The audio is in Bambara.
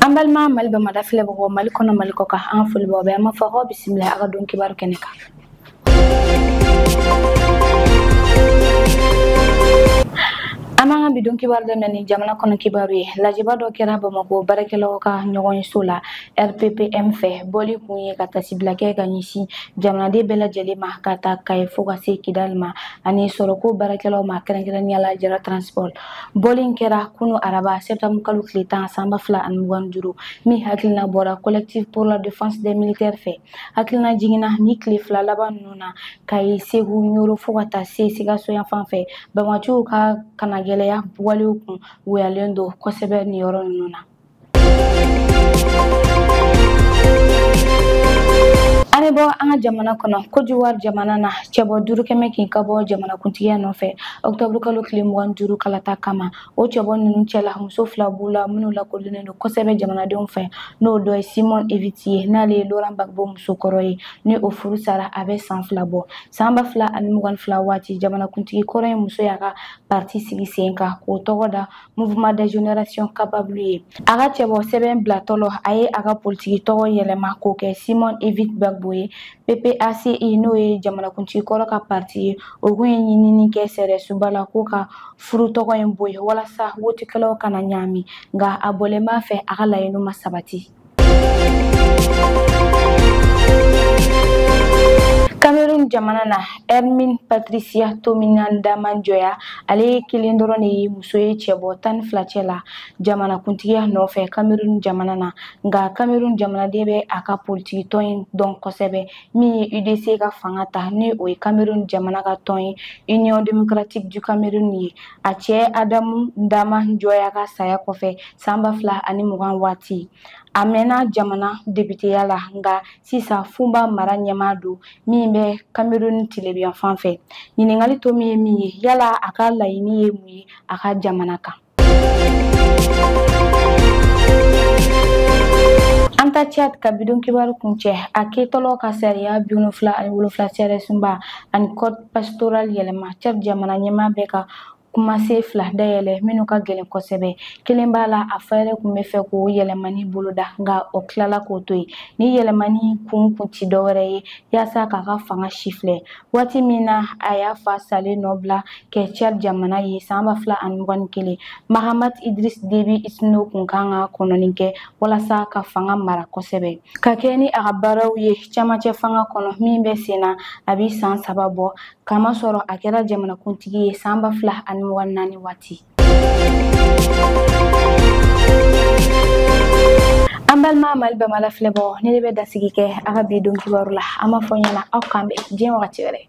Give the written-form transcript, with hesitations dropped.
Ambalma malba madafile bo malikono malikoka an fulbo be ma fago bismillah aga don kibaru keneka amanga bidon kibaru de nani jamana kono kibaru ye lajiba do kera Bamako barakelo ka nyogon sola RPPM fe boli kunye kata siblake ka nyisi jamana de bela jeli ma kata kay foga se kidalma ani soroko barakelo ma kran yala jara transport bolin kera kunu araba septembre kalu klitan samba fla an wanjuru mi hakilna bora collectif pour la défense des militaires fe hakilna jingina mi klifla laban nuna kay segu nyoro foga ta se siga so yan fan fe Bamachu ka kana ya wali ku weyalendo ko sebe ni yoro nuna Anebo anga jamana kono ko juwar jamana na chebo duru keme kin kabo jamana kuntiya no fe octobre kalo klim wan duru kalata kama o chebo nunu chela muso fla bula munu la ko leno ko sebe jamana de on fe no do Simon Evitier na le Laurent Gbagbo muso koroyi ni o furu sara abe san fla bo samba fla an mugan fla wati jamana kuntiyi koroyi muso yaka parti sigi senka ko togoda mouvement de génération capable aga chebo sebe blatolo aye aga politique togo yelema ko ke Simon Evitier PPACI no ye jamana kunci koro ka parti o gun nyini ke sere subala ko ka furu togo en boy wala sa woti kala kana nyami nga abole ma fe akala yinu masabati Cameroun jamana na Hermine Patricia Tominanda Manjoya ale kilindoro ni musoye chebo tan flachela jamana kuntiya no fe Cameroun jamana na nga Cameroun jamana debe aka politique toin don kosebe mi UDC ka fangata ni o Cameroun jamana ka toin Union démocratique du Cameroun ni ache Adamu Ndama Njoya ka saya kofe samba fla ani mugan wati amena jamana député yala nga sisa fumba mara nyamadu mimbe Cameroun tilebian fanfe ningali to mi yala aka laini ye mu aka jamana ka anta chat ka bidon kibaru kunche aketolo ka seria biunu fla ani wolo fla sere sumba an code pastoral yelema chat jamana nyama beka kuma se fla dayele minu ka gelen kosebe kelembala afere kume fe ko yelemani buluda nga oklala ko toy ni yelemani kunti dore ya saka ka fanga shifle wati mina aya fa sale nobla ke chat jamana yi samba fla an wan kele Mahamat Idris Debi isno kunkanga kononinke wala saka fanga mara kosebe kakeni agabaraw ye chama che fanga kono mimbe sena abi san sababo kama soro akera jamana kuntigi samba fla an wanani wati ambal ma malba mala flebo ne be dasigi ke aga bidon kibarula ama fonyana akambe je wakati wele